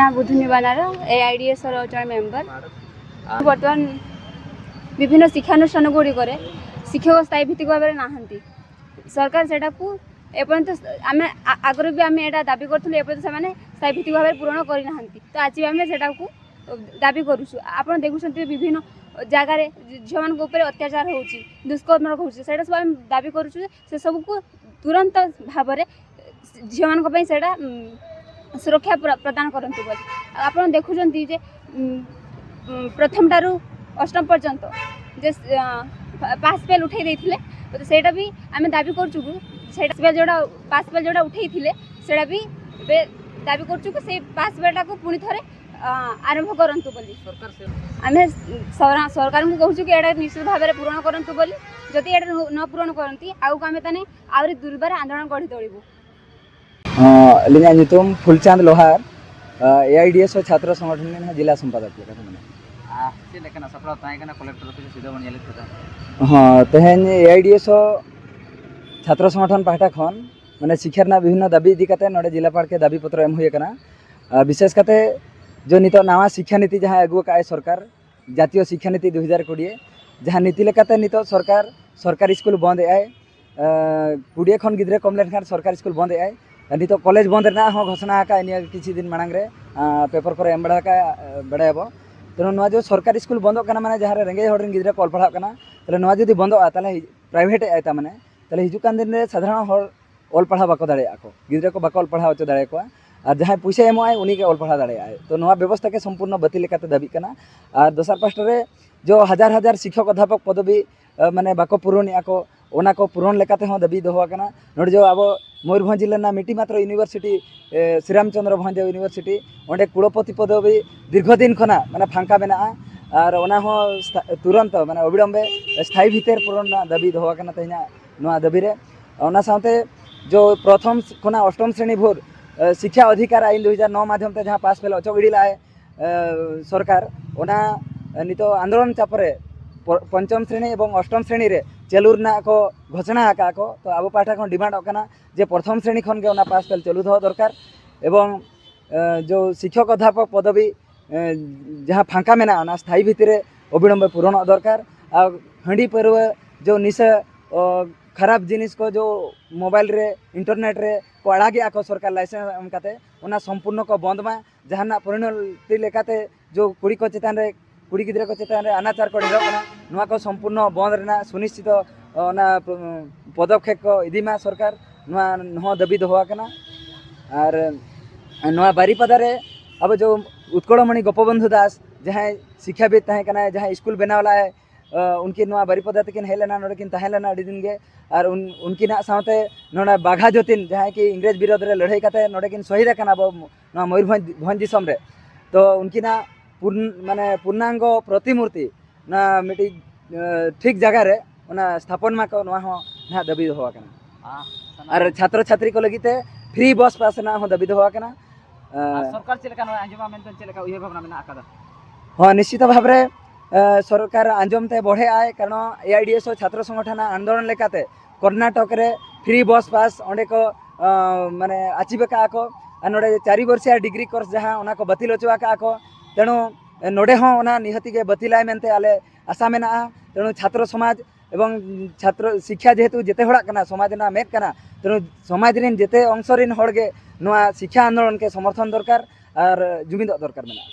ना बुधुनी बनार एआईडीएस जन मेम्बर बर्तमान विभिन्न शिक्षानुष्ठान गुड़िक शिक्षक स्थायी भित्तिक भाव में नहांती सरकार से एपर्यंत आम आगर भी आम एटा दाबी करूँ एपर्यंत से स्थायी भित्तिक भाव में पूरण करना तो आज भी आम से दाबी करुँ आप देखुं विभिन्न जगार झील मान अत्याचार हो दुष्कर्म हो सब आम दाबी करुँ से सबको तुरंत भाव में झील मान सुरक्षा प्रदान करंतु बोली आप देखुं जे प्रथम टारू अष्टम पर्यंत जे पास फेल उठे देथिले तो सेटा भी आम दाबी करूँ जोड़ा पास फेल जोड़ा उठे सेटा भी दाबी करूँ से पास फेलटा को पुणी थे आरंभ करंतु बोली आम सरकार को कहूँ कि एटा निश्चित भाव में पूरण करंतु बोली जदि एटा न पूरण करती आगे आम ताने आहरी दुर्बार आंदोलन गढ़ी तोड़बू। अलिंग फुलचांद लोहार एआईडीएस छात्र संगठन जिला संपादक हाँ तेहन एआईडीएस छात्र संगठन पाहटा खन माने शिक्षा विभिन्न दाबी इदी कते नोडे जिलापाल के दाबी पत्र एम हुए कना विशेष कते जो नित नवा शिक्षा नीति जहाँ अगुआ काए सरकार जातीय शिक्षा नीति 2020 जहाँ नीति लेकाते नित सरकार सरकारी स्कूल बंद आए 20 खन गिद्रे कम लेखान सरकारी स्कूल बंद आए नित कॉलेज बंद ना हाँ घोषणा का किसी दिन मांग रे पेपर को एम बड़ा तेणु ना जो सरकारी स्कूल बंद माने जहाँ रेंगे हड़ गिद्रे कल पढ़ा तेल जो बंद प्राइवेट आए माने हिजुकान दिन में साधारण हर ऑल पढ़ा बाको दाड़ा को गिद्रे को बाको ऑल पढ़ा हचो दाड़ा को और जहाँ पैसा एमोए उन्हीं के ऑल पढ़ा दाड़ा तो नवा व्यवस्था के संपूर्ण बातिल लेकाते दाबी कना और दोसर पास्टरे जो हजार हजार शिक्षक अध्यापक पदवी माने बाको पूरण को ओना को पूरण लेकाते हो दाबी दोहो कना नोड जो अब मयूरभंज जिला मिटी मात्र यूनिवर्सिटी श्रीरामचंद्र भंज यूनिवर्सिटी ओंडे कुलपति पदवी दीर्घदिन खना माने फांका मेना और ओना हो तुरंत माने अविलंबे स्थायी भितर पूरण दाबी दोहो कना तेना नवा दाबी रे ओना साथे जो प्रथम खना अष्टम श्रेणी भोर शिक्षा अधिकार आईन 2009 माध्यम ते जहाँ पास फेल अचगड़ी लाए सरकार ओना नित आंदोलन चापरे पंचम श्रेणी और अष्टम श्रेणी रे चलूरना को घोषणा आका को तो अब पाठा को डिमांड होना जे प्रथम श्रेणी खन के ओना पास फेल चलू दो दरकार एवं जो शिक्षक अध्यापक पदवी जहाँ फांका मेना ओना स्थायी भितर अविलंब पूरण दरकार आ हंडी पर जो निशा खराब जिनिस को जो मोबाइल रे इंटरनेट रे को आड़ागे आको सरकार लाइसेंस एमकाते ओना संपूर्ण को बंद मा जहाँ परिणति लेकाते जो कुड़ी को चेतान रे कुड़ी गिद्रे को चेतान रे अनाचार को ढेर को संपूर्ण बंद रहना सुनिश्चित ना पदक्षेप को इदीमा सरकार नुआ दाबी दोहा कना और नुआ बारीपदा रे अब जो उत्कलमणि गोपबंधु दास जहाँ शिक्षाविद तहे कना जहाँ स्कूल बनावला है उनकी नुआ बारीपदा तकिन हेलेना नोडकिन तहेलेना अड़ी दिन गे और उनकी साथे नोडा बाघा जतिन जहाँ कि इंग्रेज विरोध रे लड़ाई करते नोडकिन शहीद कना अब मयूरभंज दिसम रे तो उनकी माने पूर्णांग प्रतिमूर्ति ना मिटी ठीक जगह रे ओना स्थापन मा को ना दाबी दोहा कना और छात्र छात्री को लगीते फ्री बस पास ना हो दाबी दोहा कना सरकार चलेका आंजमा मेनते चलेका उहे भावना मेना आकादा हाँ निश्चित भाव में सरकार आंजमते बढ़े आए कारण एआईडीएस छात्र संगठन आंदोलन लेकाते कर्नाटक रे फ्री बस पास अंडे को माने आचिबेका को नोडे 4 वर्षिया डिग्री कोर्स जहाँ ओना को बातिल होचवा का को तेणु नोडे हों ओना निहति के बातिलाय मेनते आले आशा मेना तेणु छात्र समाज एवं छात्र शिक्षा जेहेतु जेते हड़ा कना समाज ना मेद कना तेणु समाज रिन जेते अंश रिन हड़गे नोआ शिक्षा आंदोलन के समर्थन दरकार और जुमिद दरकार मेना।